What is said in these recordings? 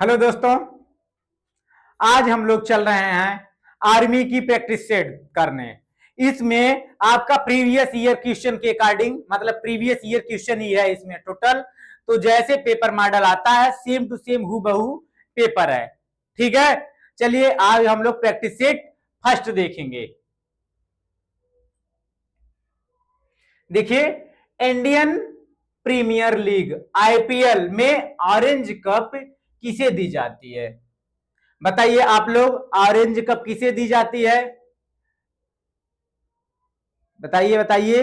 Hello दोस्तों, आज हम लोग चल रहे हैं आर्मी की प्रैक्टिस सेट करने। इसमें आपका प्रीवियस ईयर क्वेश्चन के अकॉर्डिंग, मतलब प्रीवियस ईयर क्वेश्चन ही है इसमें टोटल। तो जैसे पेपर मॉडल आता है सेम टू सेम हूबहू पेपर है। ठीक है, चलिए आज हम लोग प्रैक्टिस सेट फर्स्ट देखेंगे। देखिए, इंडियन प्रीमियर लीग आईपीएल में ऑरेंज कप किसे दी जाती है? बताइए आप लोग, ऑरेंज कप किसे दी जाती है? बताइए बताइए।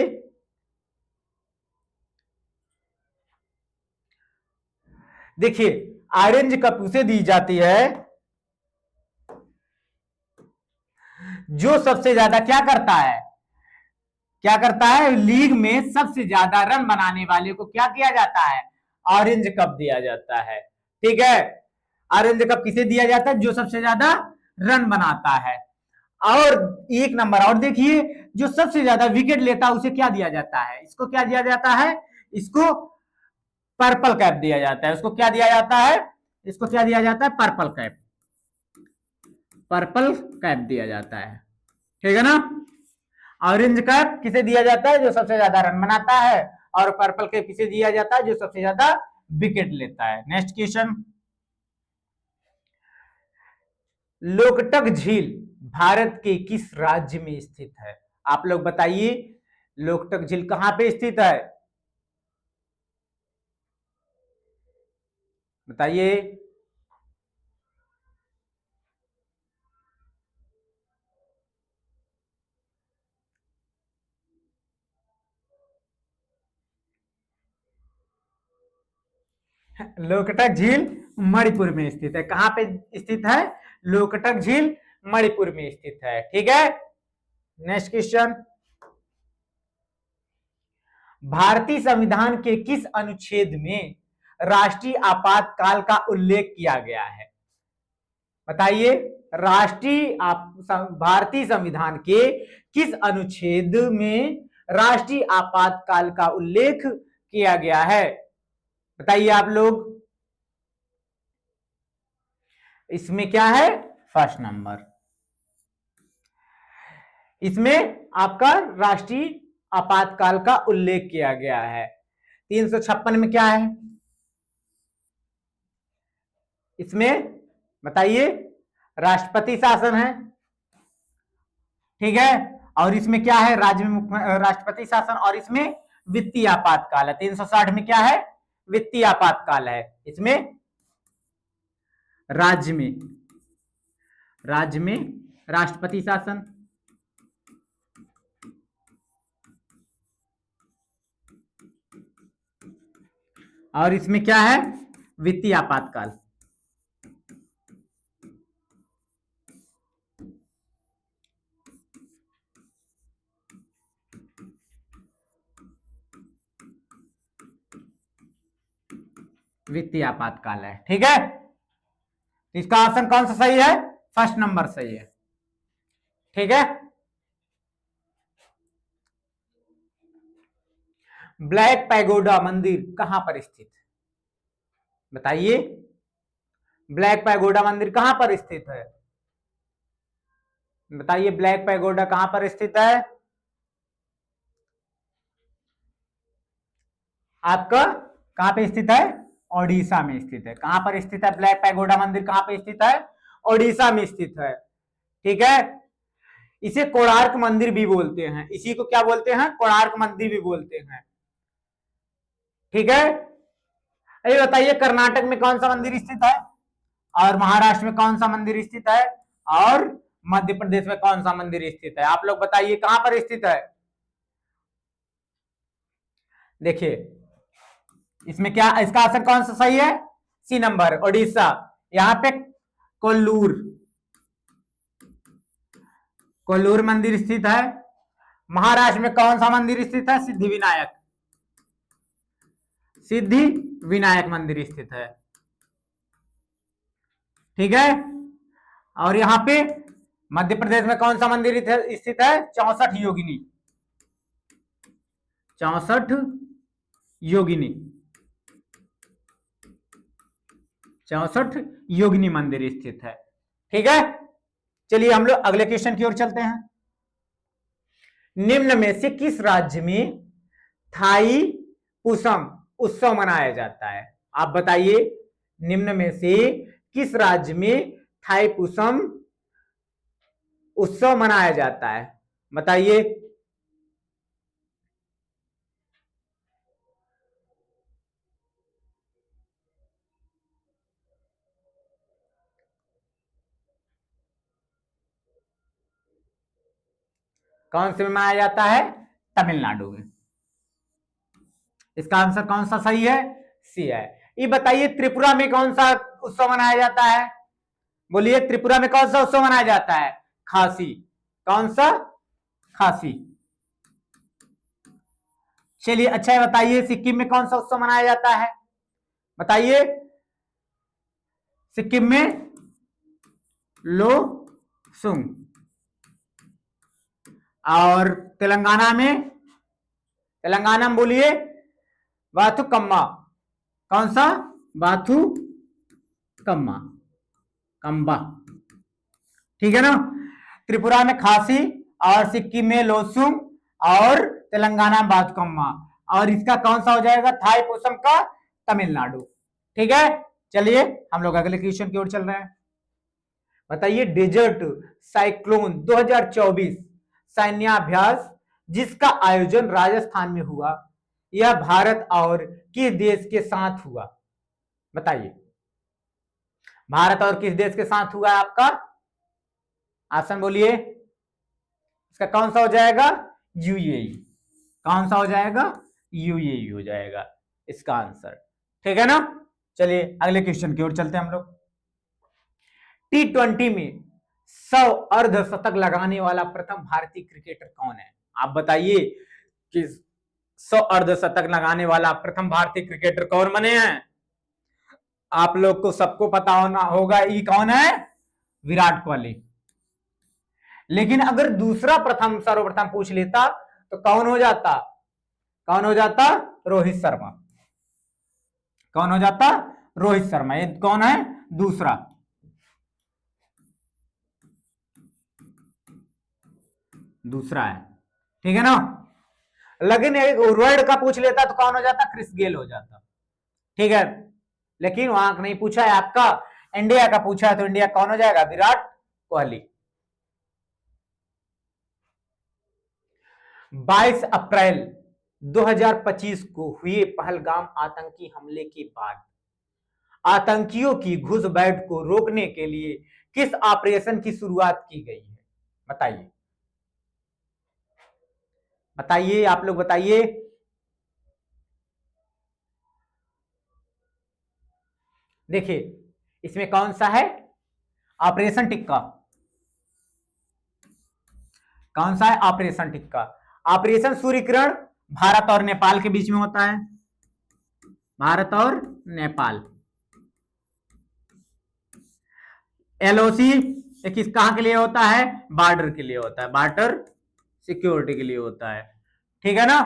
देखिए, ऑरेंज कप उसे दी जाती है जो सबसे ज्यादा क्या करता है लीग में सबसे ज्यादा रन बनाने वाले को क्या किया जाता है? ऑरेंज कप दिया जाता है। ठीक है, ऑरेंज कप किसे दिया जाता है? जो सबसे ज्यादा रन बनाता है। और एक नंबर और देखिए, जो सबसे ज्यादा विकेट लेता है उसे क्या दिया जाता है? इसको क्या दिया जाता है? इसको पर्पल कैप दिया जाता है। उसको क्या दिया जाता है? इसको क्या दिया जाता है? Purple cap. पर्पल कैप दिया जाता है। ठीक है ना? ऑरेंज कैप किसे दिया जाता है? जो सबसे ज्यादा रन बनाता है। और पर्पल कैप किसे दिया जाता है? जो सबसे ज्यादा विकेट लेता है। नेक्स्ट क्वेश्चन, लोकटक झील भारत के किस राज्य में स्थित है? आप लोग बताइए, लोकटक झील कहां पे स्थित है? बताइए। लोकटक झील मणिपुर में स्थित है। कहां पे स्थित है? लोकटक झील मणिपुर में स्थित है। ठीक है, नेक्स्ट क्वेश्चन, भारतीय संविधान के किस अनुच्छेद में राष्ट्रीय आपातकाल का उल्लेख किया गया है? बताइए, भारतीय संविधान के किस अनुच्छेद में राष्ट्रीय आपातकाल का उल्लेख किया गया है? बताइए आप लोग। इसमें क्या है? First number. इसमें आपका राष्ट्रीय आपातकाल का उल्लेख किया गया है। 356 में क्या है? इसमें बताइए, राष्ट्रपति शासन है। ठीक है, और इसमें क्या है? राज्य में राष्ट्रपति शासन, और इसमें वित्तीय आपातकाल है। 360 में क्या है? वित्तीय आपातकाल है। इसमें राज्य में राष्ट्रपति शासन, और इसमें क्या है? वित्तीय आपातकाल। वित्तीय आपातकाल है। ठीक है, तो इसका ऑप्शन कौन सा सही है? फर्स्ट नंबर सही है। ठीक है, ब्लैक पैगोडा मंदिर कहां पर स्थित है? बताइए, ब्लैक पैगोडा मंदिर कहां पर स्थित है? बताइए, ब्लैक पैगोडा कहां पर स्थित है? आपका कहां पे स्थित है? ओडिशा में स्थित है। कहां पर स्थित है ब्लैक पैगोडा मंदिर? कहां पे स्थित है? ओडिशा में स्थित है। ठीक है, इसे कोणार्क मंदिर भी बोलते हैं। इसी को क्या बोलते हैं? कोणार्क मंदिर भी बोलते हैं। ठीक है, अरे बताइए, कर्नाटक में कौन सा मंदिर स्थित है? और महाराष्ट्र में कौन सा मंदिर स्थित है? और मध्य प्रदेश में कौन सा मंदिर स्थित है? आप लोग बताइए कहां पर स्थित है? देखिए, इसमें क्या, इसका आंसर कौन सा सही है? C number, Odisha. यहां पे कोल्लूर कोल्लूर मंदिर स्थित है। महाराष्ट्र में कौन सा मंदिर स्थित है? सिद्धि विनायक मंदिर स्थित है। ठीक है, और यहां पे मध्य प्रदेश में कौन सा मंदिर स्थित है? 64 योगिनी 64 योगिनी मंदिर स्थित है। ठीक है, चलिए हम लोग अगले क्वेश्चन की ओर चलते हैं। निम्न में से किस राज्य में थाई पुसम उत्सव मनाया जाता है? आप बताइए, निम्न में से किस राज्य में थाई पुसम उत्सव मनाया जाता है? बताइए। कौन से में मनाया जाता है? तमिलनाडु में। इसका आंसर कौन सा सही है? सी है। ये बताइए त्रिपुरा में कौन सा उत्सव मनाया जाता है? बोलिए, त्रिपुरा में कौन सा उत्सव मनाया जाता है? खासी। कौन सा? खासी। चलिए अच्छा है, बताइए सिक्किम में कौन सा उत्सव मनाया जाता है? बताइए। सिक्किम में लोसुंग। और तेलंगाना में? तेलंगाना में बोलिए बाथुकम्मा। कौन सा? बाथुकम्मा, कम्बा। ठीक है ना। त्रिपुरा में खासी और सिक्किम में लोसुंग और तेलंगाना में बाथुकम्मा। और इसका कौन सा हो जाएगा? थाई पुसम का तमिलनाडु। ठीक है, चलिए हम लोग अगले क्वेश्चन की ओर चल रहे हैं। बताइए डेजर्ट साइक्लोन 2024 सैन्याभ्यास जिसका आयोजन राजस्थान में हुआ, यह भारत और किस देश के साथ हुआ? बताइए, भारत और किस देश के साथ हुआ है आपका? ऑप्शन बोलिए। इसका कौन सा हो जाएगा? यूएई। कौन सा हो जाएगा? यूएई हो जाएगा इसका आंसर। ठीक है ना। चलिए अगले क्वेश्चन की ओर चलते हैं हम लोग। T20 में 100 अर्धशतक लगाने वाला प्रथम भारतीय क्रिकेटर कौन है? आप बताइए कि 100 अर्धशतक लगाने वाला प्रथम भारतीय क्रिकेटर कौन बने हैं? आप लोग को सबको पता होगा ये कौन है? विराट कोहली। लेकिन अगर दूसरा प्रथम सर्वप्रथम पूछ लेता तो कौन हो जाता? कौन हो जाता? रोहित शर्मा। कौन हो जाता? रोहित शर्मा। ये कौन है? दूसरा। दूसरा है। ठीक है ना। लेकिन एक वर्ल्ड का पूछ लेता तो कौन हो जाता? क्रिस गेल हो जाता। ठीक है, लेकिन वहां नहीं पूछा है आपका, इंडिया का पूछा है, तो इंडिया कौन हो जाएगा? विराट कोहली। 22 अप्रैल 2025 को हुए पहलगाम आतंकी हमले के बाद आतंकियों की घुसपैठ को रोकने के लिए किस ऑपरेशन की शुरुआत की गई है? बताइए। बताइए, आप लोग बताइए। देखिए इसमें कौन सा है? ऑपरेशन टिक्का। कौन सा है? ऑपरेशन टिक्का। ऑपरेशन सूर्यकिरण भारत और नेपाल के बीच में होता है। भारत और नेपाल। एलओसी किस कहां के लिए होता है? बॉर्डर के लिए होता है, बॉर्डर सिक्योरिटी के लिए होता है। ठीक है ना।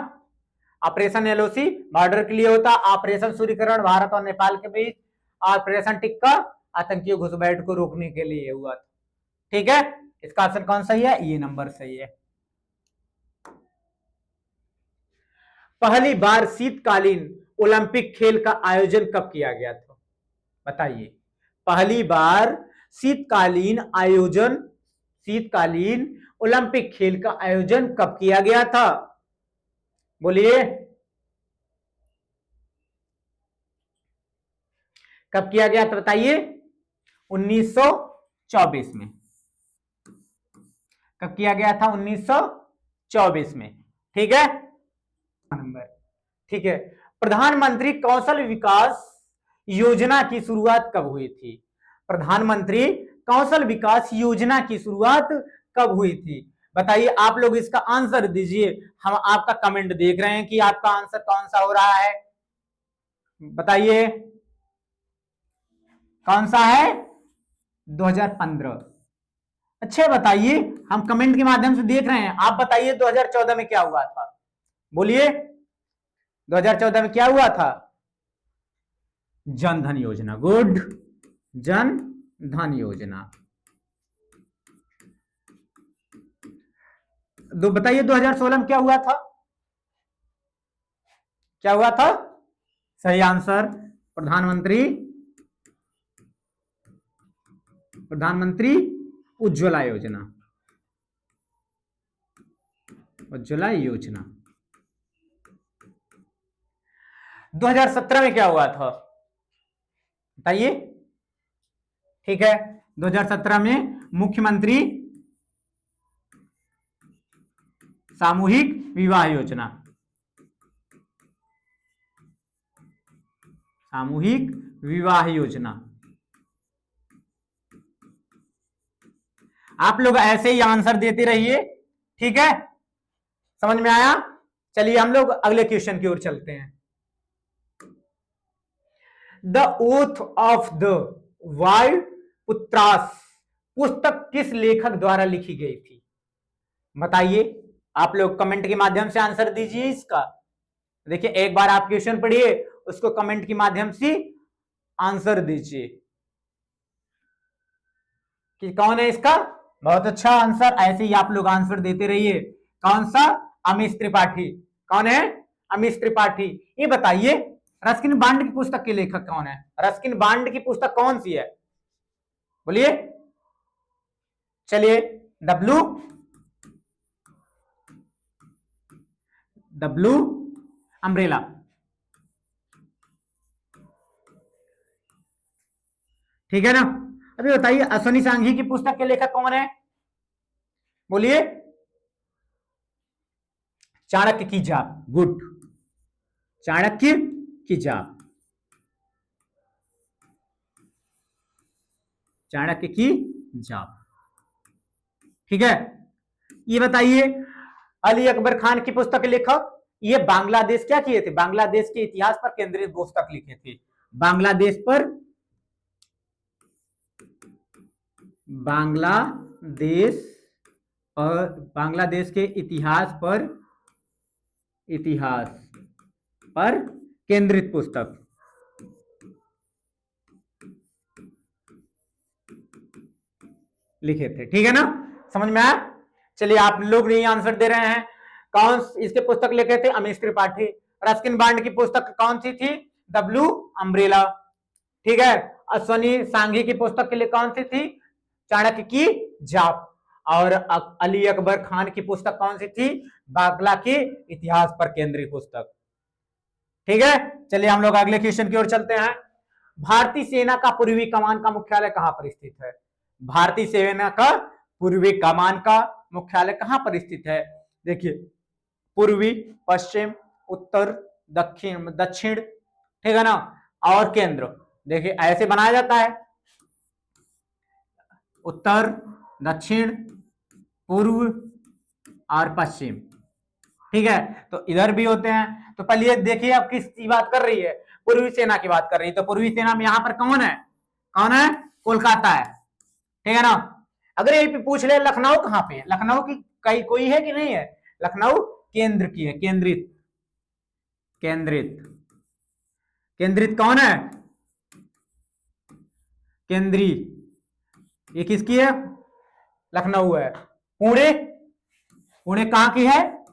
ऑपरेशन एलओसी बॉर्डर के लिए होता है, ऑपरेशन सूर्यकिरण भारत और नेपाल के बीच, ऑपरेशन टिक्का आतंकी घुसपैठ को रोकने के लिए हुआ था। ठीक है, इसका आंसर कौन सही है? ये नंबर सही है। पहली बार शीतकालीन ओलंपिक खेल का आयोजन कब किया गया था? बताइए। पहली बार शीतकालीन ओलंपिक खेल का आयोजन कब किया गया था? बोलिए, कब किया गया था? बताइए। 1924 में। कब किया गया था? 1924 में। ठीक है नंबर। ठीक है, प्रधानमंत्री कौशल विकास योजना की शुरुआत कब हुई थी? प्रधानमंत्री कौशल विकास योजना की शुरुआत कब हुई थी? बताइए, आप लोग इसका आंसर दीजिए। हम आपका कमेंट देख रहे हैं कि आपका आंसर कौन सा हो रहा है। बताइए कौन सा है? 2015। अच्छे बताइए, हम कमेंट के माध्यम से देख रहे हैं। आप बताइए 2014 में क्या हुआ था? बोलिए, 2014 में क्या हुआ था? जनधन योजना। गुड। जन धन योजना। बताइए 2016 में क्या हुआ था? क्या हुआ था? सही आंसर प्रधानमंत्री उज्ज्वला योजना। उज्ज्वला योजना। 2017 में क्या हुआ था बताइए? ठीक है, 2017 में मुख्यमंत्री सामूहिक विवाह योजना। सामूहिक विवाह योजना। आप लोग ऐसे ही आंसर देते रहिए, ठीक है? समझ में आया? चलिए हम लोग अगले क्वेश्चन की ओर चलते हैं। द ओथ ऑफ द वायुपुत्रास पुस्तक किस लेखक द्वारा लिखी गई थी? बताइए, आप लोग कमेंट के माध्यम से आंसर दीजिए इसका। देखिए, एक बार आप क्वेश्चन पढ़िए, उसको कमेंट के माध्यम से आंसर दीजिए कि कौन है इसका। बहुत अच्छा आंसर, ऐसे ही आप लोग आंसर देते रहिए। कौन सा? अमीश त्रिपाठी। कौन है? अमीश त्रिपाठी। ये बताइए, रस्किन बांड की पुस्तक के लेखक कौन है? रस्किन बांड की पुस्तक कौन सी है? बोलिए। चलिए, डब्लू अम्ब्रेला। ठीक है ना? अभी बताइए, अश्वनी सांघी की पुस्तक के लेखक कौन है? बोलिए। चाणक्य की जाप। गुड, चाणक्य की जाप। चाणक्य की जाप। ठीक है। ये बताइए, अली अकबर खान की पुस्तक के लेखक, ये बांग्लादेश क्या किए थे? बांग्लादेश के इतिहास पर केंद्रित पुस्तक लिखे थे। बांग्लादेश पर, बांग्लादेश और बांग्लादेश के इतिहास पर केंद्रित पुस्तक। लिखे थे। ठीक है ना? समझ में आया? चलिए, आप लोग नहीं आंसर दे रहे हैं। कौन इसके पुस्तक लिखे थे? अमीश त्रिपाठी। रस्किन बांड की पुस्तक कौन सी थी? W umbrella. ठीक है। अश्वनी सांघी की पुस्तक के लिए कौन सी थी? चाणक्य की जाप। और अली अकबर खान की पुस्तक कौन सी थी? बांग्ला के इतिहास पर केंद्रित पुस्तक। ठीक है। चलिए हम लोग अगले क्वेश्चन की ओर चलते हैं। भारतीय सेना का पूर्वी कमान का मुख्यालय कहां पर स्थित है? भारतीय सेना का पूर्वी कमान का मुख्यालय कहां पर स्थित है? देखिए, पूर्वी, पश्चिम, उत्तर, दक्षिण, ठीक है ना, और केंद्र। देखिए, ऐसे बनाया जाता है, उत्तर, दक्षिण, पूर्व और पश्चिम। ठीक है, तो इधर भी होते हैं। तो पहले देखिए, अब किसकी बात कर रही है? पूर्वी सेना की बात कर रही है। तो पूर्वी सेना में यहां पर कौन है? कौन है? कोलकाता है। ठीक है ना? अगर यही पे पूछ ले लखनऊ कहां पे है? लखनऊ की कहीं कोई है कि नहीं है? लखनऊ केंद्र की है। केंद्रित, केंद्रित, केंद्रित कौन है? केंद्रीय, ये किसकी है? लखनऊ है। पुणे, पुणे कहां की है?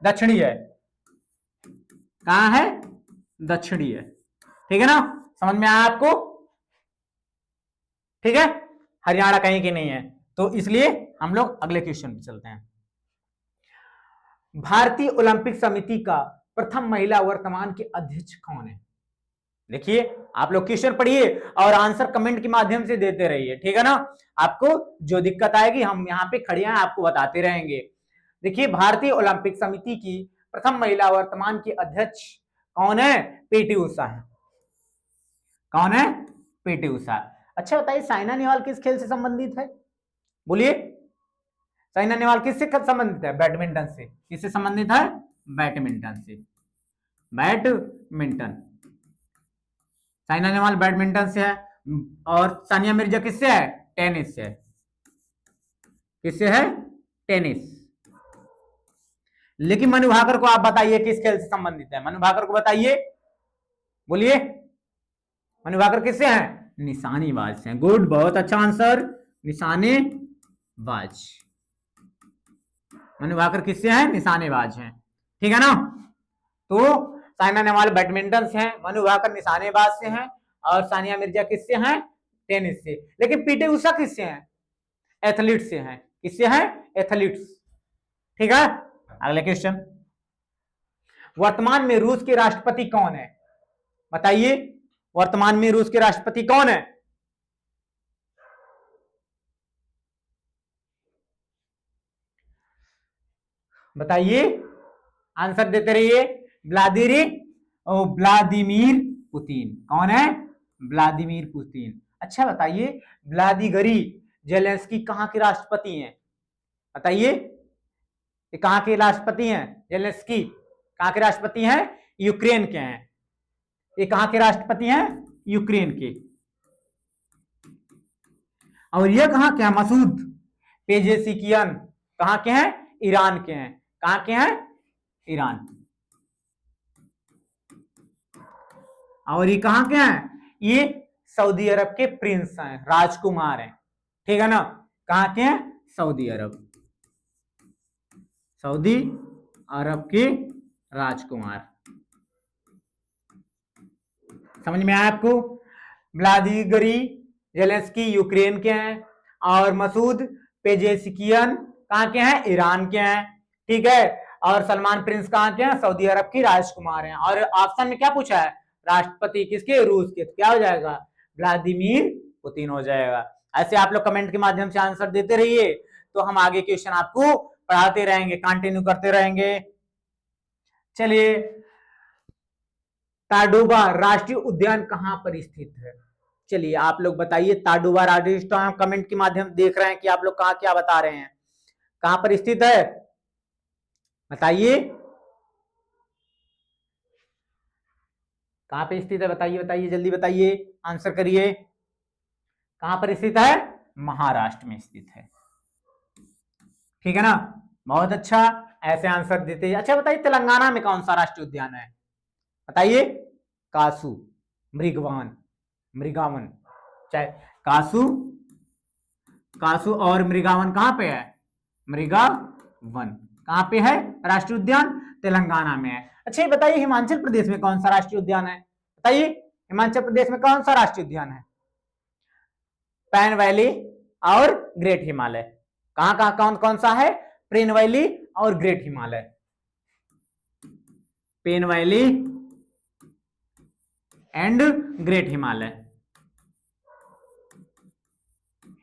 दक्षिणी है। कहां है? दक्षिणी है। ठीक है ना? समझ में आया आपको? ठीक है। हरियाणा कहीं की नहीं है। तो इसलिए हम लोग अगले क्वेश्चन पे चलते हैं। भारतीय ओलंपिक समिति का प्रथम महिला वर्तमान के अध्यक्ष कौन है? देखिए, आप लोग क्वेश्चन पढ़िए और आंसर कमेंट के माध्यम से देते रहिए। ठीक है ना? आपको जो दिक्कत आएगी, हम यहाँ पे खड़े हैं, आपको बताते रहेंगे। देखिए, भारतीय ओलंपिक समिति की प्रथम महिला वर्तमान की अध्यक्ष कौन है? पीटी उषा है। कौन है? पीटी उषा। अच्छा बताइए, साइना नेहवाल किस खेल से संबंधित है? बोलिए। साइना नेहवाल किससे संबंधित है? बैडमिंटन से। किससे संबंधित है? बैडमिंटन से। बैडमिंटन। साइना नेहवाल बैडमिंटन से है। और सानिया मिर्जा किससे है? टेनिस से है। किससे है? टेनिस। लेकिन मनु भाकर को आप बताइए किस खेल से संबंधित है? मनु भाकर को बताइए। बोलिए। मनु भाकर किससे हैं? निशानेबाज हैं। गुड, बहुत अच्छा आंसर, निशानेबाज। मनु भाकर किससे हैं? निशानेबाज हैं, ठीक है ना। तो साइना नेहवाल बैडमिंटन से हैं, मनु भाकर निशानेबाज से हैं, और सानिया मिर्जा किससे हैं? टेनिस से। लेकिन पीटी उषा किससे हैं? एथलीट से हैं। किससे हैं? एथलीट्स, ठीक है। अगला क्वेश्चन, वर्तमान में रूस के राष्ट्रपति कौन है? बताइए, वर्तमान में रूस के राष्ट्रपति कौन है? बताइए, आंसर देते रहिए। Vladimir Putin. कौन है? Vladimir Putin. अच्छा बताइए, व्लादिगरी जेलेंस्की कहां के राष्ट्रपति हैं? बताइए, ये कहां के राष्ट्रपति हैं? जेलेंस्की कहां के राष्ट्रपति हैं? यूक्रेन के हैं। ये कहां के राष्ट्रपति हैं? यूक्रेन के। और ये कहां के हैं? मसूद पेजेशिकियन कहां के हैं? ईरान के हैं। कहां के हैं? ईरान। और ये कहां के हैं? ये सऊदी अरब के प्रिंस हैं, राजकुमार हैं, ठीक है ना। कहां के हैं? सऊदी अरब, सऊदी अरब के राजकुमार। समझ में आया आपको? व्लादिमीर जेलेंस्की यूक्रेन के हैं, और मसूद पेजेशिकियन कहां के हैं? ईरान के हैं, ठीक है। और सलमान प्रिंस कहां के हैं? सऊदी अरब की राजकुमार हैं। और ऑप्शन में क्या पूछा है? राष्ट्रपति किसके? रूस के। तो क्या हो जाएगा? व्लादिमीर पुतिन हो जाएगा। ऐसे आप लोग कमेंट के माध्यम से आंसर देते रहिए, तो हम आगे क्वेश्चन आपको पढ़ाते रहेंगे, कंटिन्यू करते रहेंगे। चलिए, ताडोबा राष्ट्रीय उद्यान कहां पर स्थित है? चलिए आप लोग बताइए, ताडोबा राष्ट्रीय उद्यान, कमेंट के माध्यम से देख रहे हैं कि आप लोग कहां क्या बता रहे हैं, कहां पर स्थित है? बताइए, कहां पे स्थित है? बताइए बताइए, जल्दी बताइए, आंसर करिए। कहां पर स्थित है? महाराष्ट्र में स्थित है, ठीक है ना। बहुत अच्छा, ऐसे आंसर देते हैं। अच्छा बताइए, तेलंगाना में कौन सा राष्ट्रीय उद्यान है? बताइए। कासु, मृगावन, चाहे कासु, कासु और मृगावन कहां पे है? मृगावन कहां पे है? राष्ट्रीय उद्यान तेलंगाना में है। अच्छा ये बताइए, हिमाचल प्रदेश में कौन सा राष्ट्रीय उद्यान है? बताइए, हिमाचल प्रदेश में कौन सा राष्ट्रीय उद्यान है? पैन वैली और ग्रेट हिमालय। कहां कहां कौन कौन सा है? पैन वैली और great Himalaya. Pan valley and great Himalaya,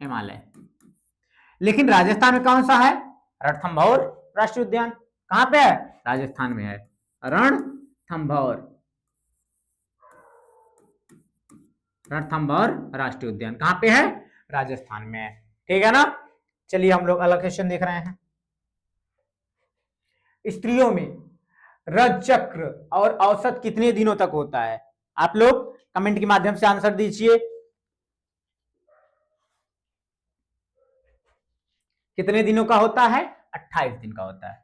Himalaya. लेकिन राजस्थान में कौन सा है? रणथंभौर राष्ट्रीय उद्यान। कहां पे है? राजस्थान में है, रणथंभौर, रणथंभौर राष्ट्रीय उद्यान कहां पे है? राजस्थान में है, ठीक है ना। चलिए हम लोग अगला क्वेश्चन देख रहे हैं। स्त्रियों में रज चक्र और औसत कितने दिनों तक होता है? आप लोग कमेंट के माध्यम से आंसर दीजिए। कितने दिनों का होता है? 28 दिन का होता है।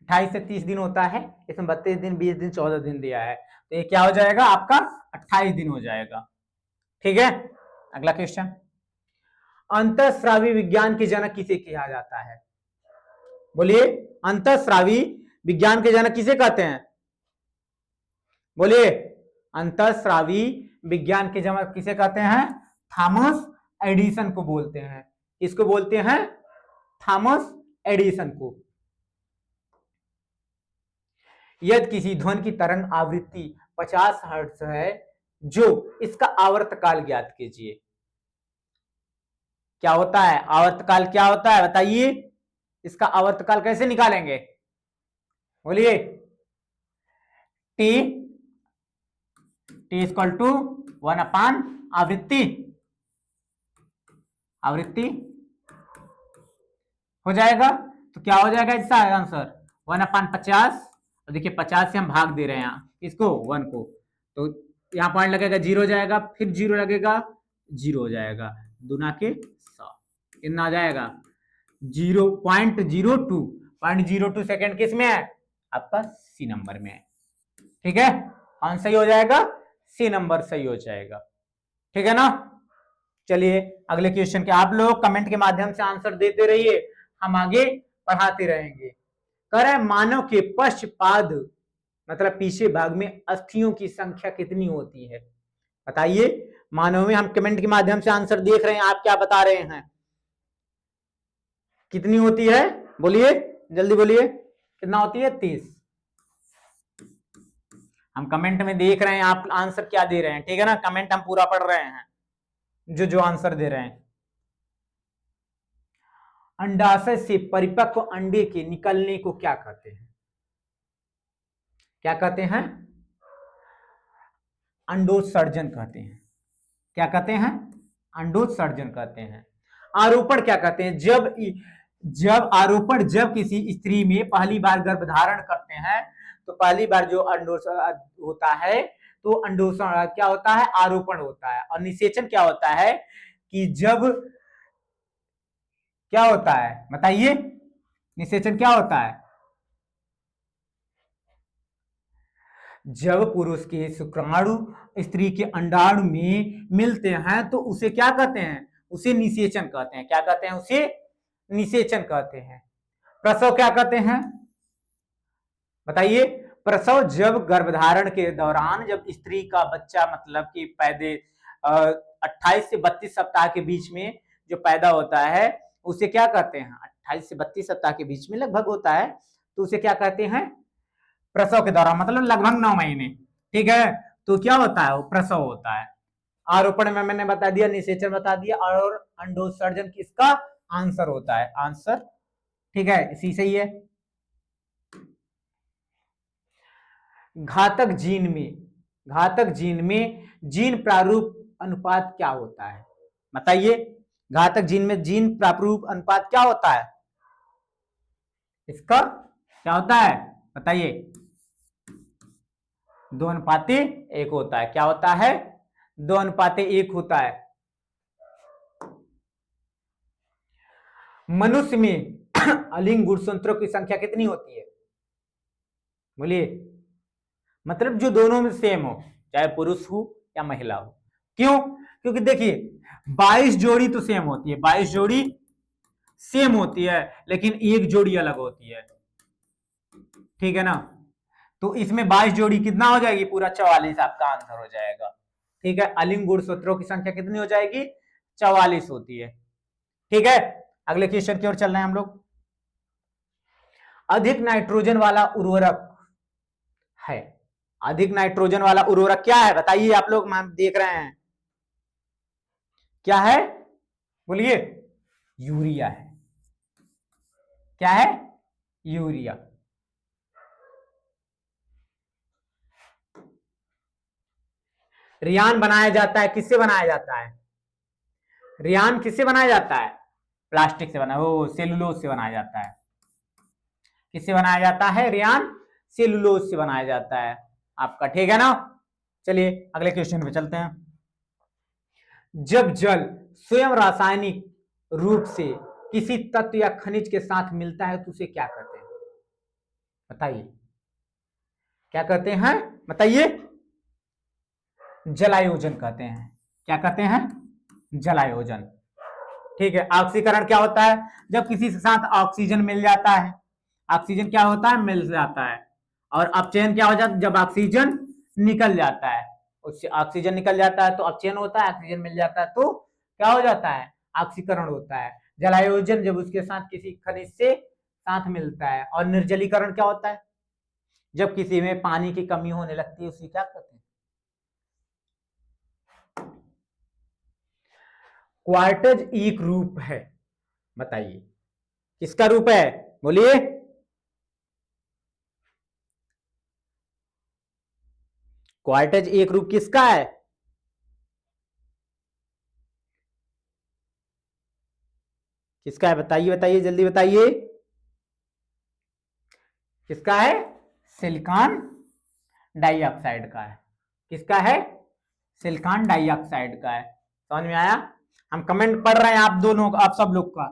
28 से 30 दिन होता है, इसमें 32 दिन, 20 दिन, 14 दिन दिया है, तो ये क्या हो जाएगा आपका? 28 दिन हो जाएगा, ठीक है। अगला क्वेश्चन, अंतःस्रावी विज्ञान के जनक किसे कहा जाता है? बोलिए, अंतःस्रावी विज्ञान के जनक किसे कहते हैं? बोलिए, अंतःस्रावी विज्ञान के जनक किसे कहते हैं? थॉमस एडिसन को बोलते हैं। किसको बोलते हैं? थॉमस एडिसन को। यदि किसी ध्वनि की तरंग आवृत्ति 50 हर्ट्ज है, जो इसका आवर्तकाल ज्ञात कीजिए। क्या होता है आवर्तकाल? क्या होता है बताइए, इसका आवर्तकाल कैसे निकालेंगे? बोलिए, टी इक्वल टू 1 अपान आवृत्ति, आवृत्ति हो जाएगा। तो क्या हो जाएगा इसका आंसर? 1 अपान 50। और देखिए 50 से हम भाग दे रहे हैं यहाँ इसको 1 को, तो यहाँ पॉइंट लगेगा 0 जाएगा, फिर 0 लगेगा 0 हो जाएगा, दुना के 100 कितना आ जाएगा? 0.02 सेकेंड किस में है? आपका सी नंबर में है, ठीक है। कौन सही हो जाएगा? सी नंबर सही हो जाएगा, ठीक है ना। चलिए अगले क्वेश्चन के आप लोग कमेंट के माध्यम से आंसर देते रहिए, हम आगे पढ़ाते रहेंगे। कह रहे हैं मानव के पश्चपाद मतलब पीछे भाग में अस्थियों की संख्या कितनी होती है, बताइए। मानव में हम कमेंट के माध्यम से आंसर देख रहे हैं, आप क्या बता रहे हैं, कितनी होती है, बोलिए जल्दी बोलिए, कितना होती है, 30। हम कमेंट में देख रहे हैं आप आंसर क्या दे रहे हैं, ठीक है ना, कमेंट हम पूरा पढ़ रहे हैं, जो जो आंसर दे रहे हैं। अंडाशय से परिपक्व अंडे के निकलने को क्या कहते हैं, क्या कहते हैं, अंडोत्सर्जन कहते हैं। क्या कहते हैं, अंडोत्सर्जन कहते हैं। आरोपण क्या कहते हैं, जब आरोपण जब किसी स्त्री में पहली बार गर्भधारण करते हैं तो पहली बार जो अंडोत्सर्जन होता है तो अंडोत्सर्जन क्या होता है, आरोपण होता है। और निषेचन क्या होता है कि जब क्या होता है, बताइए, निषेचन क्या होता है, जब पुरुष के शुक्राणु स्त्री के अंडाणु में मिलते हैं तो उसे क्या कहते हैं, उसे निषेचन कहते हैं। क्या कहते हैं, उसे निषेचन कहते हैं। प्रसव क्या कहते हैं, बताइए। प्रसव जब गर्भधारण के दौरान जब स्त्री का बच्चा मतलब कि पैदे 28 से 32 सप्ताह के बीच में जो पैदा होता है उसे क्या कहते हैं, 28 से 32 सप्ताह के बीच में लगभग होता है तो उसे क्या कहते हैं, प्रसव के दौरान मतलब लगभग 9 महीने, ठीक है, तो क्या होता है, वो प्रसव होता है। आरोपण में मैंने बता दिया, निषेचन बता दिया, और अंडोत्सर्जन किसका आंसर होता है, आंसर, ठीक है, इसी सही है। घातक जीन में जीन प्रारूप अनुपात क्या होता है, बताइए। घातक जीन में जीन प्रारूप अनुपात क्या होता है, इसका क्या होता है, बताइए। 2:1 होता है। क्या होता है, 2:1 होता है। मनुष्य में अलिंग गुणसूत्रों की संख्या कितनी होती है, बोलिए, मतलब जो दोनों में सेम हो, चाहे पुरुष हो या महिला हो। क्यों, क्योंकि देखिए 22 जोड़ी तो सेम होती है, 22 जोड़ी सेम होती है, लेकिन एक जोड़ी अलग होती है, ठीक है ना। तो इसमें 22 जोड़ी कितना हो जाएगी, पूरा 44 आपका आंसर हो जाएगा, ठीक है। अलिंग गुणसूत्रों की संख्या कितनी हो जाएगी, 44 होती है, ठीक है। अगले क्वेश्चन की ओर चल रहे हैं हम लोग। अधिक नाइट्रोजन वाला उर्वरक है, अधिक नाइट्रोजन वाला उर्वरक क्या है, बताइए आप लोग, देख रहे हैं क्या है, बोलिए, यूरिया है। क्या है, यूरिया। रियान बनाया जाता है, किससे बनाया जाता है, रियान किससे बनाया जाता है, प्लास्टिक से बना, वो सेलुलोज से बनाया जाता है। किससे बनाया जाता है, रियान सेलुलोज से बनाया जाता है आपका, ठीक है ना। चलिए अगले क्वेश्चन पे चलते हैं। जब जल स्वयं रासायनिक रूप से किसी तत्व या खनिज के साथ मिलता है तो उसे क्या कहते हैं, बताइए, क्या कहते हैं, बताइए। जलायोजन कहते हैं। क्या कहते हैं, जलायोजन, ठीक है। ऑक्सीकरण क्या होता है, जब किसी के साथ ऑक्सीजन मिल जाता है, ऑक्सीजन क्या होता है, मिल जाता है। और अपचयन क्या हो जाता है, जब ऑक्सीजन निकल जाता है, उससे ऑक्सीजन निकल जाता है तो अपचयन होता है, ऑक्सीजन मिल जाता है तो क्या हो जाता है, ऑक्सीकरण होता है। जलायोजन जब उसके साथ किसी खनिज से साथ मिलता है। और निर्जलीकरण क्या होता है, जब किसी में पानी की कमी होने लगती है, उसे क्या कहते हैं। क्वार्टज एक रूप है, बताइए, किसका रूप है, बोलिए। क्वार्टज एक रूप किसका है, किसका है, बताइए बताइए जल्दी बताइए, किसका है, सिलिकॉन डाइऑक्साइड का है। किसका है, सिलिकॉन डाइऑक्साइड का है। समझ में आया, हम कमेंट पढ़ रहे हैं आप दोनों, आप सब लोग का,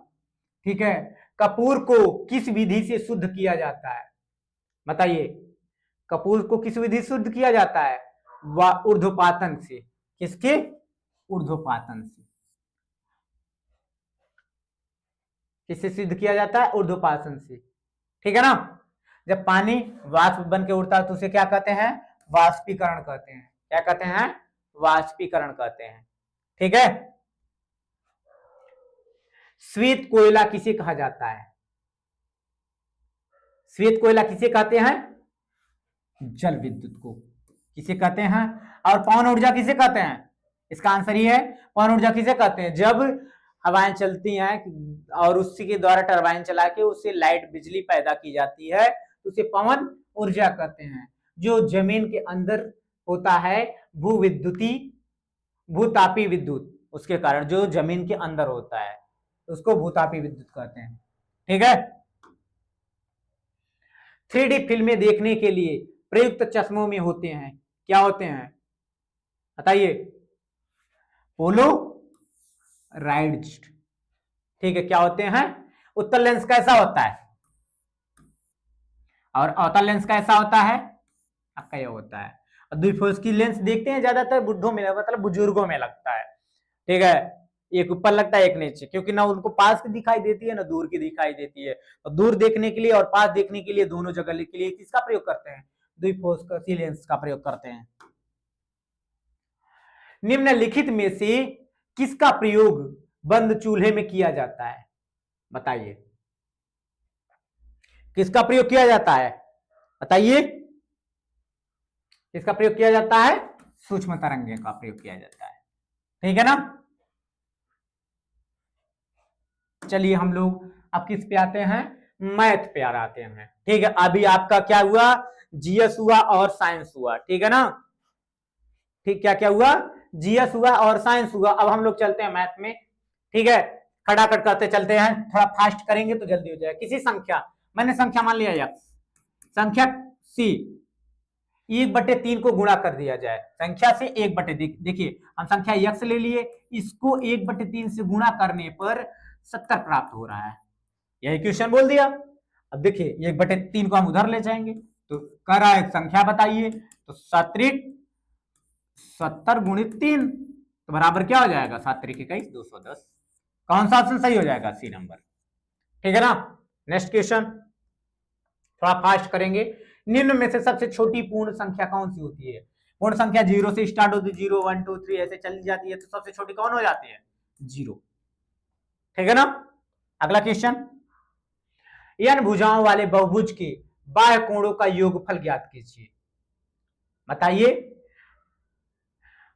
ठीक है। कपूर को किस विधि से शुद्ध किया जाता है, बताइए। कपूर को किस विधि से शुद्ध किया जाता है, व ऊर्ध्वपातन से, किसके, ऊर्ध्वपातन से। किससे सिद्ध किया जाता है? ऊर्ध्वपातन से। ठीक है ना। जब पानी वाष्प बन के उड़ता है तो उसे क्या कहते हैं? वाष्पीकरण कहते हैं। क्या कहते हैं? वाष्पीकरण कहते हैं। ठीक है। श्वेत कोयला किसे कहा जाता है? श्वेत कोयला किसे कहते हैं? जल विद्युत को। किसे कहते हैं? और पवन ऊर्जा किसे कहते हैं? इसका आंसर ये है, पवन ऊर्जा किसे कहते हैं? जब हवाएं चलती हैं और उसी के द्वारा टरबाइन चला के उससे लाइट बिजली पैदा की जाती है तो उसे पवन ऊर्जा कहते हैं। जो जमीन के अंदर होता है भू विद्युती, भूतापी विद्युत, उसके कारण जो जमीन के अंदर होता है उसको भूतापी विद्युत कहते हैं। ठीक है। 3D फिल्में देखने के लिए प्रयुक्त चश्मों में होते हैं, क्या होते हैं बताइए? पोलोराइज्ड। ठीक है, क्या होते हैं? उत्तल लेंस कैसा होता है और अवतल लेंस कैसा होता है? आपका ये होता है। और द्विफोकसी लेंस देखते हैं ज्यादातर बुढ़ों में, मतलब बुजुर्गों में लगता है। ठीक है, एक ऊपर लगता है एक नीचे, क्योंकि ना उनको पास की दिखाई देती है ना दूर की दिखाई देती है। और दूर देखने के लिए और पास देखने के लिए, दोनों जगह के लिए किसका प्रयोग करते हैं? द्विफोकसी लेंस का प्रयोग करते हैं। निम्नलिखित में से किसका प्रयोग बंद चूल्हे में किया जाता है? बताइए, किसका प्रयोग किया जाता है? बताइए, किसका प्रयोग किया जाता है? सूक्ष्म तरंगे का प्रयोग किया जाता है। ठीक है ना। चलिए हम लोग अब किस पे आते हैं? मैथ पे आते हैं। ठीक है, अभी आपका क्या हुआ? जीएस हुआ और साइंस हुआ। ठीक है ना। ठीक, क्या क्या हुआ? जीएस हुआ और साइंस हुआ। अब हम लोग चलते हैं मैथ में। ठीक है, खटाखट करते चलते हैं, थोड़ा फास्ट करेंगे तो जल्दी हो जाएगा। किसी संख्या, मैंने संख्या मान लिया x, संख्या c 1/3 को गुणा कर दिया जाए संख्या से 1/, देखिए हम संख्या x ले लिए, इसको 1/3 से गुणा करने पर 70 प्राप्त हो रहा है। यही क्वेश्चन बोल दिया। अब देखिए 1/3 को हम उधर ले जाएंगे तो कर रहा है संख्या बताइए, तो 70 गुणित 3 तो बराबर क्या हो जाएगा? 7 3 21 210। कौन सा ऑप्शन सही हो जाएगा? C number. ठीक है ना। नेक्स्ट क्वेश्चन थोड़ा फास्ट करेंगे। निम्न में से सबसे छोटी पूर्ण संख्या कौन सी होती है? पूर्ण संख्या 0 से स्टार्ट होती है, 0 1 2 3 ऐसे चली जाती है, तो सबसे छोटी कौन हो जाती है? 0। ठीक है ना। अगला क्वेश्चन, n भुजाओं वाले बहुभुज के बाह्य कोणों का योगफल ज्ञात कीजिए। बताइए,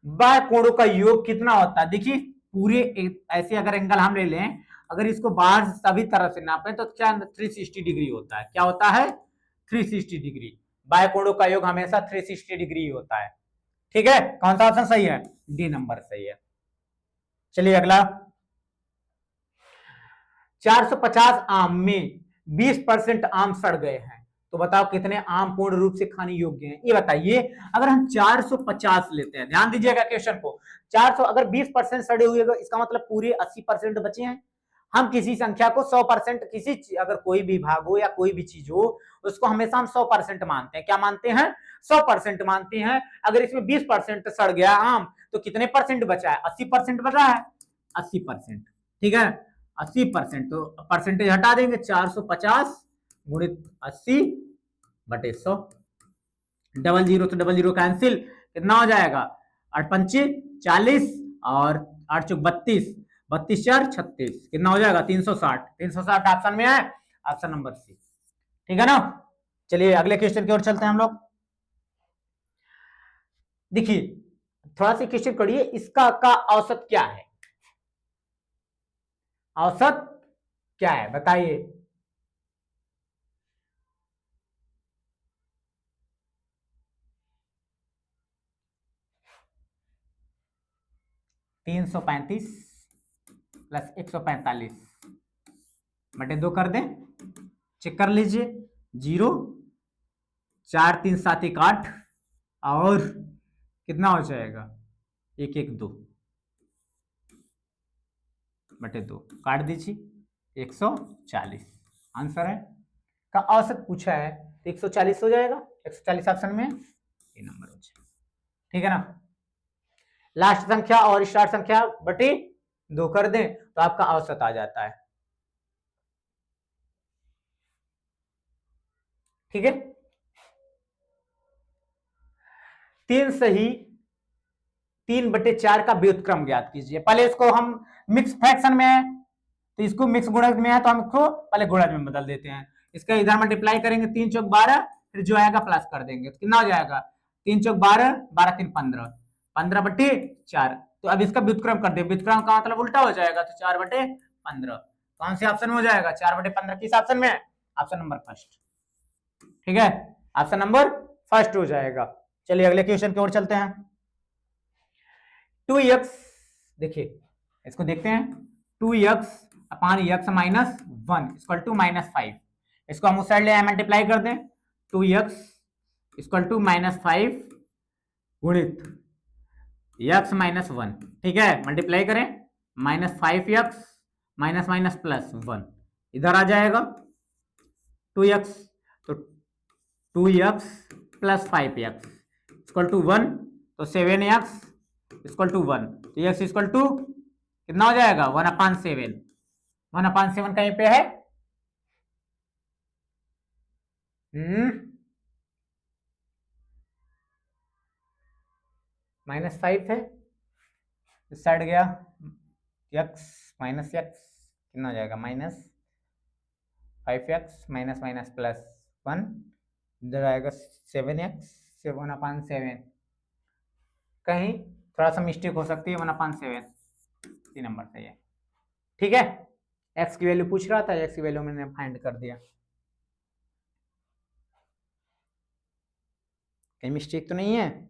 बाह्य कोणों का योग कितना होता है? देखिए पूरे ऐसे अगर एंगल हम ले लें, अगर इसको बाहर सभी तरह से नापें तो क्या 360 डिग्री होता है। क्या होता है? 360 डिग्री। बाह्य कोणों का योग हमेशा 360 डिग्री होता है। ठीक है, कौन सा ऑप्शन सही है? डी नंबर सही है। चलिए अगला, 450 आम में 20% आम सड़ गए हैं, तो बताओ कितने आम पूर्ण रूप से खाने योग्य हैं? ये बताइए। अगर हम 450 लेते हैं, ध्यान दीजिएगा क्वेश्चन को, 400 अगर 20% सड़े हुए, इसका मतलब पूरे 80% बचे हैं। हम किसी संख्या को 100%, किसी अगर कोई भी भाग हो या कोई भी चीज हो उसको हमेशा हम 100% मानते हैं। क्या मानते हैं? 100% मानते हैं। अगर इसमें 20% सड़ गया आम तो कितने परसेंट बचा है? 80% बचा है। 80%। ठीक है, 80%, तो परसेंटेज हटा देंगे, 450 गुणित 80/100, डबल जीरो तो डबल जीरो कैंसिल, कितना हो जाएगा? 8 पंचे 40 और 8 चौक 32, 32 4 36, कितना हो जाएगा? 360। 360 ऑप्शन में है, ऑप्शन नंबर सी। ठीक है ना। चलिए अगले क्वेश्चन की ओर चलते हैं हम लोग। देखिए थोड़ा सा क्वेश्चन करिए, इसका का औसत क्या है? औसत क्या है बताइए? तीन 335 प्लस 145/2 कर दें, चेक कर लीजिए। 0 4 3 7 1 8 और कितना हो जाएगा? 1 1 2/2 काट दीजिए, 140 आंसर है। का औसत पूछा है तो 140 हो जाएगा, 140 ऑप्शन में ये नंबर हो जाएगा। ठीक है ना। लास्ट संख्या और स्टार्ट संख्या बटे 2 कर दें तो आपका औसत आ जाता है। ठीक है, 3 बटे 4 का व्युत्क्रम ज्ञात कीजिए। पहले इसको हम मिक्स फ्रैक्शन में है तो इसको मिक्स गुणज में है तो हम इसको पहले गुणज में बदल देते हैं। इसका इधर मल्टीप्लाई करेंगे 3 चौक 12, फिर जो आएगा प्लस कर देंगे तो कितना हो जाएगा 3 चौक 12, 12 3 15, 15/4। तो अब इसका व्युत्क्रम कर दे, व्युत्क्रम का मतलब उल्टा हो जाएगा तो 4/15। कौन से ऑप्शन में हो जाएगा 4/15? किस ऑप्शन में? Option number first. ठीक है, ऑप्शन नंबर फर्स्ट हो जाएगा। चलिए अगले क्वेश्चन की ओर चलते हैं। 2x, देखिए इसको देखते हैं, 2x upon x minus 1 equal to -5। इसको हम उस साइड ले मल्टीप्लाई कर दें, 2x इक्वल टू -5 गुणित x माइनस 1। ठीक है, मल्टीप्लाई करें, -5x माइनस माइनस प्लस 1 इधर आ जाएगा 2x, तो 2x plus 5x equal to 1, तो 7x इक्वल टू 1, तो x इक्वल टू कितना हो जाएगा 1/7। 1/7 कहीं पे है, -5 है, इस साइड गया x माइनस x कितना हो जाएगा -5x माइनस माइनस प्लस 1 इधर आएगा 7x, 1/7। कहीं थोड़ा सा मिस्टेक हो सकती है, 1/7 3 नंबर सही है। ठीक है, x की वैल्यू पूछ रहा था, x की वैल्यू मैंने फाइंड कर दिया। कहीं मिस्टेक तो नहीं है?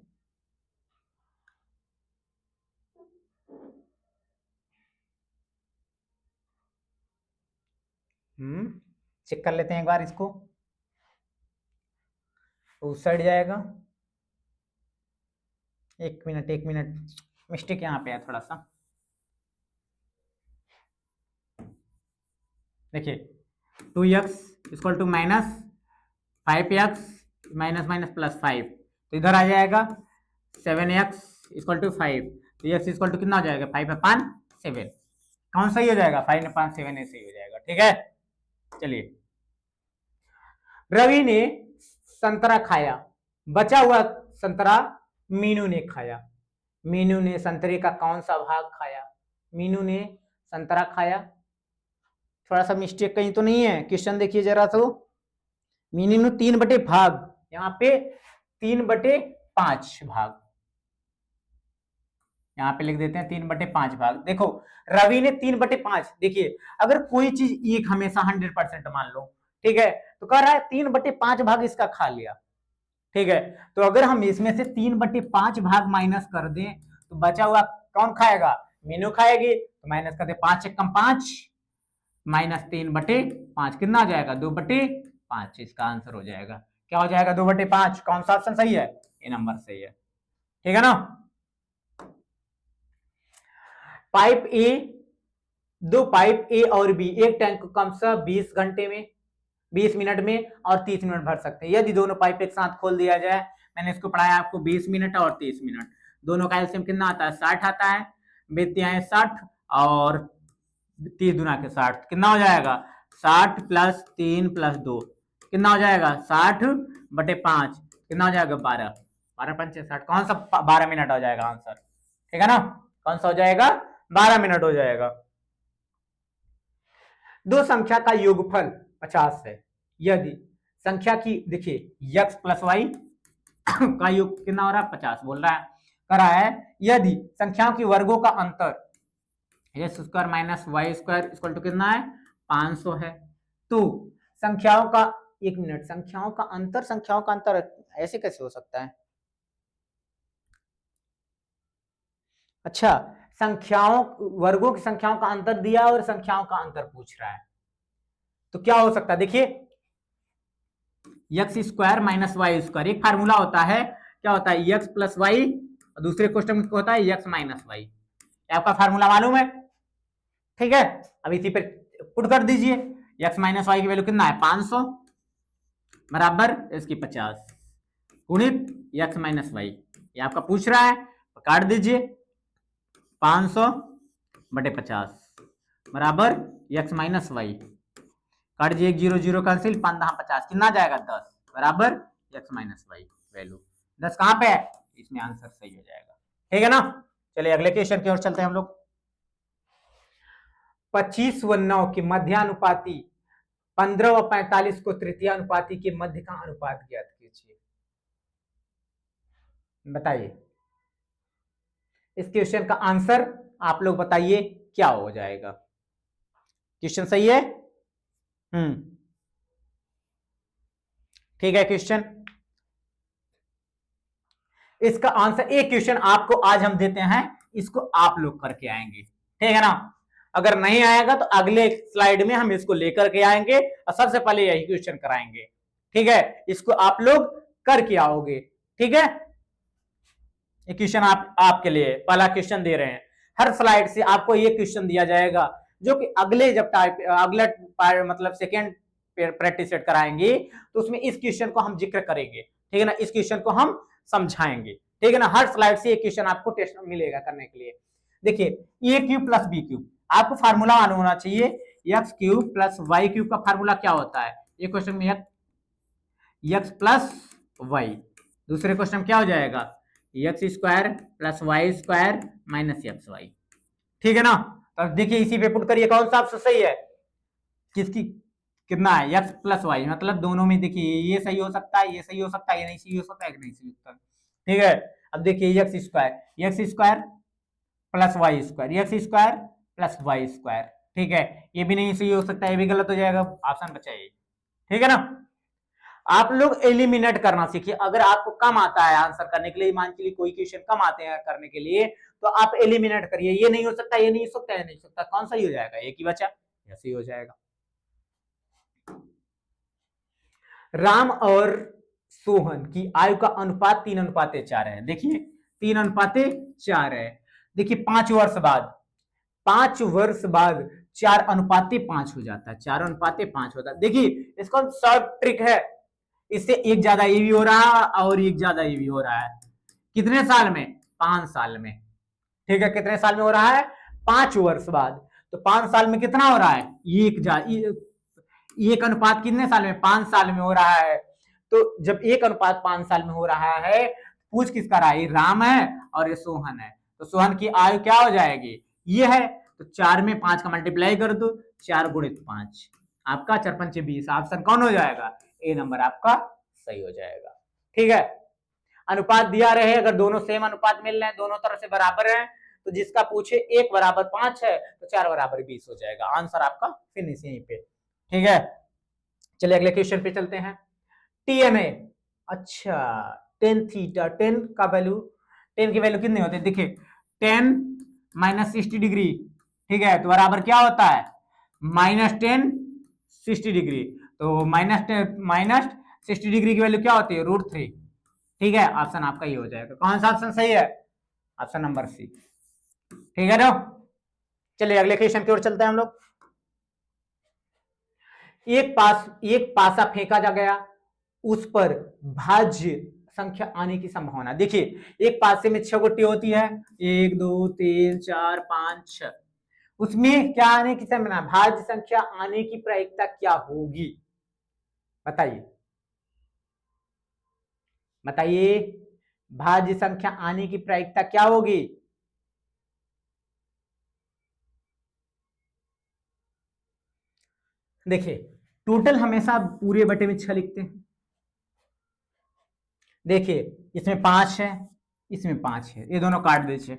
चेक कर लेते हैं एक बार इसको, तो उस साइड जाएगा। एक मिनट, मिस्टेक यहाँ पे है थोड़ा सा। देखिए 2x equal to -5x minus minus plus 5, तो इधर आ जाएगा 7x इक्वल टू 5, तो x इक्वल टू कितना हो जाएगा 5/7। कौन सही हो जाएगा 5/7 सही हो जाएगा। ठीक है, चलिए रवि ने संतरा खाया, बचा हुआ संतरा मीनू ने खाया। मीनू ने संतरे का कौन सा भाग खाया? मीनू ने संतरा खाया, थोड़ा सा मिस्टेक कहीं तो नहीं है? क्वेश्चन देखिए जरा तो, मीनू ने 3 बटे भाग, यहाँ पे 3/5 भाग, यहाँ पे लिख देते हैं 3/5 भाग। देखो रवि ने 3/5, देखिए अगर कोई चीज एक हमेशा 100% मान लो, ठीक है, तो कह रहा है 3/5 भाग इसका खा लिया। ठीक है, तो अगर हम इसमें से 3/5 भाग माइनस कर दें तो बचा हुआ कौन खाएगा? मीनू खाएगी। तो माइनस कर दे, 5 × 5 माइनस 3/5 कितना आ जाएगा 2/5। इसका आंसर हो जाएगा, क्या हो जाएगा 2/5। कौन सा ऑप्शन सही है? ये नंबर सही है। ठीक है ना। पाइप ए, दो पाइप ए और बी एक टैंक को क्रमशः 20 घंटे में, 20 मिनट में और 30 मिनट भर सकते हैं। यदि दोनों पाइप एक साथ खोल दिया जाए, मैंने इसको पढ़ाया आपको 20 मिनट और 30 मिनट, दोनों का एलसीएम कितना आता है 60 आता है, बेतियाएं 60 और 30 दुना के 60 कितना हो जाएगा 60 + 3 + 2 कितना हो जाएगा 60/5 कितना हो जाएगा 12, 12 पंचे 60, कौन सा 12 मिनट हो जाएगा आंसर। ठीक है ना, कौन सा हो जाएगा 12 मिनट हो जाएगा। दो संख्या का योगफल 50 है, यदि संख्या की देखिए x + y का योग कितना हो रहा है 50 बोल रहा है, करा है यदि संख्याओं की वर्गों का अंतर x² - y² इक्वल टू कितना है 500 है, तो संख्याओं का, एक मिनट, संख्याओं का अंतर ऐसे कैसे हो सकता है? अच्छा, संख्याओं वर्गों की संख्याओं का अंतर दिया और संख्याओं का अंतर पूछ रहा है, तो क्या हो सकता है? देखिए x² - y², एक फार्मूला होता है, क्या होता है x + y, और दूसरे क्वेश्चन में होता है x - y, आपका फार्मूला मालूम है। ठीक है, अब इसी पे पुट कर दीजिए, x - y की वैल्यू कितना है 500 बराबर इसकी 50 गुणित x - y, ये आपका पूछ रहा है, काट दीजिए, 500/50 बराबर x माइनस वाई। काट जी, 1 0 0 कैंसिल, 5×50 कितना जाएगा 10 बराबर x माइनस वाई। वैल्यू 10 कहां पे है, इसमें आंसर सही हो जाएगा। ठीक है ना। चलिए अगले क्वेश्चन की ओर चलते हैं हम लोग। 25 व 9 की मध्यानुपाती, 15 व 45 को तृतीय अनुपाती के मध्य का अनुपात ज्ञात कीजिए। बताइए इस क्वेश्चन का आंसर आप लोग बताइए क्या हो जाएगा। क्वेश्चन सही है? ठीक है क्वेश्चन। इसका आंसर, एक क्वेश्चन आपको आज हम देते हैं, इसको आप लोग करके आएंगे। ठीक है ना। अगर नहीं आएगा तो अगले स्लाइड में हम इसको लेकर के आएंगे और सबसे पहले यही क्वेश्चन कराएंगे। ठीक है, इसको आप लोग करके आओगे। ठीक है, ये क्वेश्चन आपके लिए पहला क्वेश्चन दे रहे हैं। हर स्लाइड से आपको ये क्वेश्चन दिया जाएगा, जो कि अगले जब अगला मतलब सेकेंड प्रैक्टिस सेट कराएंगे तो उसमें इस क्वेश्चन को हम जिक्र करेंगे। ठीक है ना, इस क्वेश्चन को हम समझाएंगे। ठीक है ना, हर स्लाइड से एक क्वेश्चन आपको टेस्ट मिलेगा करने के लिए। देखिए a cube plus b cube, आपको फार्मूला मालूम होना चाहिए। X cube plus y cube का फार्मूला क्या होता है? ये क्वेश्चन में एक्स प्लस वाई, दूसरे क्वेश्चन क्या हो जाएगा? X square plus y square minus x y. ठीक है ना। तो देखिए इसी पे पुट करिए कौन सा ऑप्शन सही है, किसकी कितना है, एक्स प्लस वाई, मतलब दोनों में देखिए ये सही हो सकता है, ये सही हो सकता है, ये नहीं सही हो सकता है, नहीं सही हो सकता। ठीक है, अब देखिए x square plus y square, x square plus y square. ठीक है, ये भी नहीं सही हो सकता, ये भी गलत हो जाएगा, ऑप्शन बचा ये। ठीक है ना। आप लोग एलिमिनेट करना सीखिए। अगर आपको कम आता है आंसर करने के लिए, मान के लिए कोई क्वेश्चन कम आते हैं करने के लिए, तो आप एलिमिनेट करिए। ये नहीं हो सकता, ये नहीं हो सकता, ये नहीं हो सकता, कौन सही हो जाएगा? एक ही बचा, ऐसे ही हो जाएगा। राम और सोहन की आयु का अनुपात 3:4 है। देखिए 3:4 है। देखिए 5 वर्ष बाद 4:5 हो जाता है, 4:5 होता है। देखिए इसका शॉर्ट ट्रिक है, इससे एक ज्यादा ये भी हो रहा है और एक ज्यादा ये भी हो रहा है। कितने साल में? 5 साल में। ठीक है, कितने साल में हो रहा है? 5 वर्ष बाद। तो 5 साल में कितना हो रहा है? एक अनुपात कितने साल में? 5 साल में हो रहा है। तो जब एक अनुपात 5 साल में हो रहा है, पूछ किसका रहा है? ये राम है और ये सोहन है। तो सोहन की आयु क्या हो जाएगी? ये है, तो 4 में 5 का मल्टीप्लाई कर दो, 4 गुणित 5, आपका 4×5 = 20। ऑप्शन कौन हो जाएगा? ए नंबर आपका सही हो जाएगा। ठीक है, अनुपात दिया रहे, अगर दोनों सेम अनुपात मिल रहे हैं, दोनों तरफ से बराबर हैं, तो जिसका पूछे 1 बराबर 5 है तो 4 बराबर 20 हो जाएगा। आंसर आपका फिनिश यहीं पे। ठीक है, चलिए अगले क्वेश्चन पे चलते हैं। टीएमए, अच्छा 10 थीटा, 10 का वैल्यू, 10 की वैल्यू कितनी होती है? देखिए 10 - 60 डिग्री। ठीक है, तो बराबर क्या होता है? -10 60 डिग्री। तो माइनस 60 डिग्री की वैल्यू क्या होती है? √3। ठीक है, ऑप्शन आपका ये हो जाएगा। कौन सा ऑप्शन सही है? Option number C. ठीक है ना। चलिए अगले क्वेश्चन की ओर चलते हैं हम लोग। एक पासा फेंका जा गया, उस पर भाज्य संख्या आने की संभावना। देखिए एक पासे में 6 गुट्टी होती है, 1 2 3 4 5 6, उसमें क्या आने की संभावना? भाज्य संख्या आने की प्रायिकता क्या होगी? बताइए बताइए, भाज्य संख्या आने की प्रायिकता क्या होगी? देखिए टोटल हमेशा पूरे बटे में 6 लिखते हैं। देखिए इसमें 5 है, इसमें 5 है, ये दोनों काट दीजिए,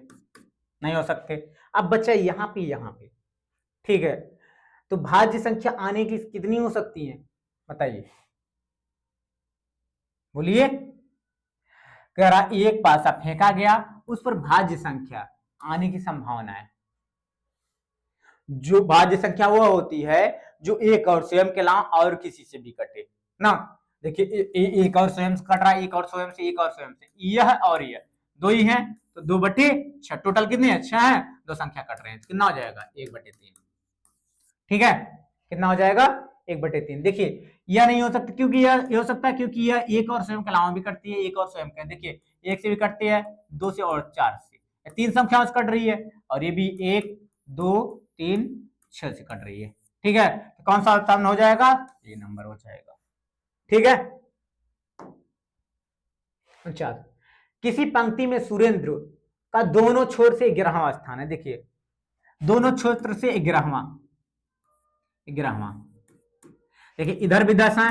नहीं हो सकते। अब बच्चा यहाँ पे। ठीक है, तो भाज्य संख्या आने की कितनी हो सकती है? बताइए, बोलिए। कह रहा एक पासा फेंका गया, उस पर भाज्य संख्या आने की संभावना है। जो भाज्य संख्या वो होती है जो एक और स्वयं के अलावा और किसी से भी कटे ना। देखिए एक और स्वयं से कट रहा है, एक और स्वयं से, एक और स्वयं से, यह और यह दो ही हैं, तो 2/6, टोटल कितने हैं? 6 हैं, दो संख्या कट रहे हैं, कितना हो जाएगा? 1/3। ठीक है, कितना हो जाएगा? 1/3। देखिए यह नहीं हो सकता, क्योंकि यह हो सकता है क्योंकि यह एक और स्वयं के अलावा भी कटती है, एक और स्वयं का। देखिए 1 से भी कटती है, 2 से और 4 से, 3 संख्याओं से कट रही है, और ये भी 1 2 3 6 से कट रही है। ठीक है, तो कौन सा उत्पन्न हो जाएगा, ये नंबर हो जाएगा। ठीक है, अच्छा, किसी पंक्ति में सुरेंद्र का दोनों छोर से 11वां स्थान है। देखिए दोनों छोर से 11वां, देखिए इधर भी 10 है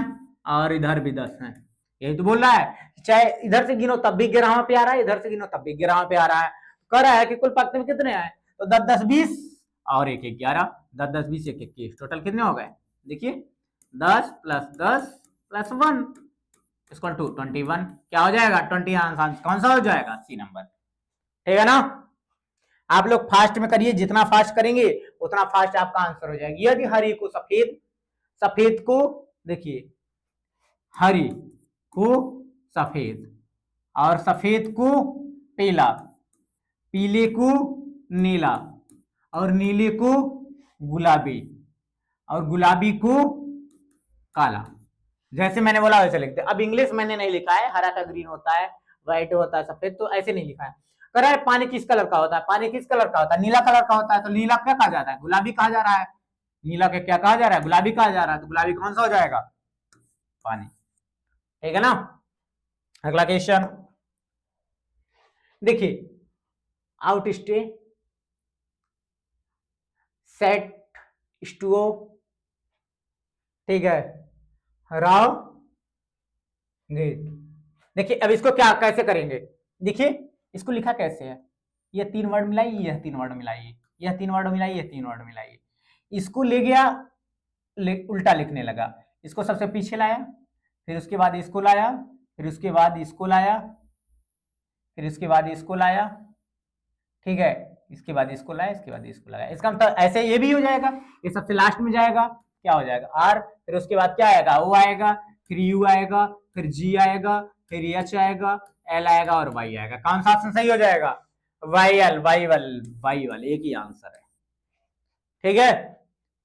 और इधर भी 10 है, यही तो बोल रहा है, चाहे इधर से गिनो तब भी 11वां पे आ रहा है, इधर से गिनो तब भी 11वां पे आ रहा है। कह रहा है कि कुल पंक्ति में कितने आए, तो 10 10 20 और 1 1 11, 10 10 20 1 21, टोटल कितने हो गए, देखिए 10 + 10 + 1 इक्वल टू 21। क्या हो जाएगा, 20 आंसर कौन सा हो जाएगा, सी नंबर। ठीक है ना, आप लोग फास्ट में करिए, जितना फास्ट करेंगे उतना फास्ट आपका आंसर हो जाएगा। यदि हरी को सफेद, सफेद को देखिए हरी को सफेद, और सफेद को पीला, पीले को नीला, और नीले को गुलाबी, और गुलाबी को काला, जैसे मैंने बोला वैसे लिखते। अब इंग्लिश मैंने नहीं लिखा है, हरा का ग्रीन होता है, व्हाइट होता है सफेद, तो ऐसे नहीं लिखा है। कह रहा है पानी किस कलर का होता है, पानी किस कलर का होता है, नीला कलर का होता है, तो नीला क्या कहा जाता है, गुलाबी कहा जा रहा है। नीला के क्या कहा जा रहा है, गुलाबी कहा जा रहा है, तो गुलाबी कौन सा हो जाएगा, पानी। ठीक है ना, अगला क्वेश्चन देखिए, आउट स्टे सेट स्टुओ, ठीक है, राव ग्रेट। देखिए अब इसको क्या कैसे करेंगे, देखिए इसको लिखा कैसे है, यह 3 वर्ड मिलाई, यह 3 वर्ड मिलाई, यह 3 वर्ड मिलाई, यह 3 वर्ड मिलाई, इसको ले गया उल्टा लिखने लगा, इसको सबसे पीछे लाया, फिर उसके बाद इसको लाया, फिर उसके बाद इसको लाया, फिर इसके बाद इसको लाया, ठीक है, इसके बाद इसको लाया, इसके बाद इसको लगाया। इसका मतलब ऐसे ये भी हो जाएगा, ये सबसे लास्ट में जाएगा, क्या हो जाएगा आर, फिर उसके बाद क्या आएगा, ओ आएगा, फिर यू आएगा, फिर जी आएगा, फिर एच आएगा, एल आएगा और वाई आएगा। कौन सा ऑप्शन सही हो जाएगा, वाई एल, वाई वाल, एक ही आंसर है। ठीक है,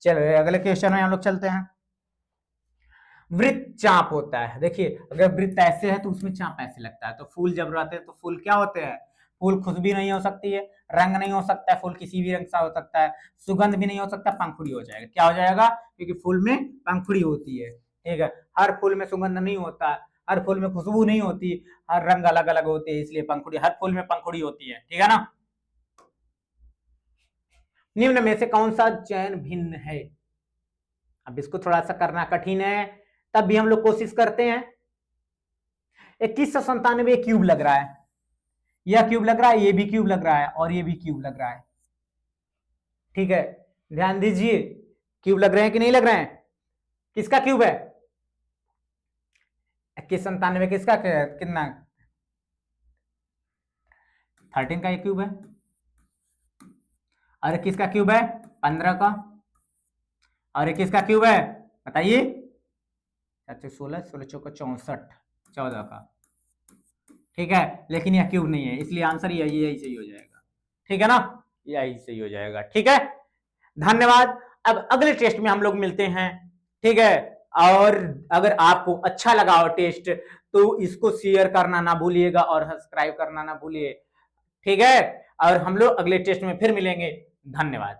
चलो अगले क्वेश्चन में हम लोग चलते हैं। वृत्त चाप होता है, देखिए अगर वृत्त ऐसे है तो उसमें चाप ऐसे लगता है, तो फूल जब रहते हैं तो फूल क्या होते हैं, फूल खुशबू नहीं हो सकती है, रंग नहीं हो सकता है, फूल किसी भी रंग का हो सकता है, सुगंध भी नहीं हो सकता, पंखुड़ी हो जाएगा। क्या हो जाएगा, क्योंकि फूल में पंखुड़ी होती है। ठीक है, हर फूल में सुगंध नहीं होता, हर फूल में खुशबू नहीं होती, हर रंग अलग अलग होते हैं, इसलिए पंखुड़ी, हर फूल में पंखुड़ी होती है। ठीक है ना, निम्न में से कौन सा चयन भिन्न है, अब इसको थोड़ा सा करना कठिन है, तब भी हम लोग कोशिश करते हैं। 2197 क्यूब लग रहा है, यह क्यूब लग रहा है, ये भी क्यूब लग रहा है, और ये भी क्यूब लग रहा है। ठीक है, ध्यान दीजिए, क्यूब लग रहे हैं कि नहीं लग रहे हैं, किसका क्यूब है, 2197 किसका, कितना 13 का क्यूब है, और किसका क्यूब है 15 का, और किसका क्यूब है बताइए, 16 16 चौका 64, 14 का। ठीक है, लेकिन यह क्यूब नहीं है, इसलिए आंसर यही सही हो जाएगा। ठीक है ना, यही सही हो जाएगा। ठीक है, धन्यवाद। अब अगले टेस्ट में हम लोग मिलते हैं। ठीक है, और अगर आपको अच्छा लगा हो टेस्ट तो इसको शेयर करना ना भूलिएगा और सब्सक्राइब करना ना भूलिए। ठीक है, और हम लोग अगले टेस्ट में फिर मिलेंगे। धन्यवाद।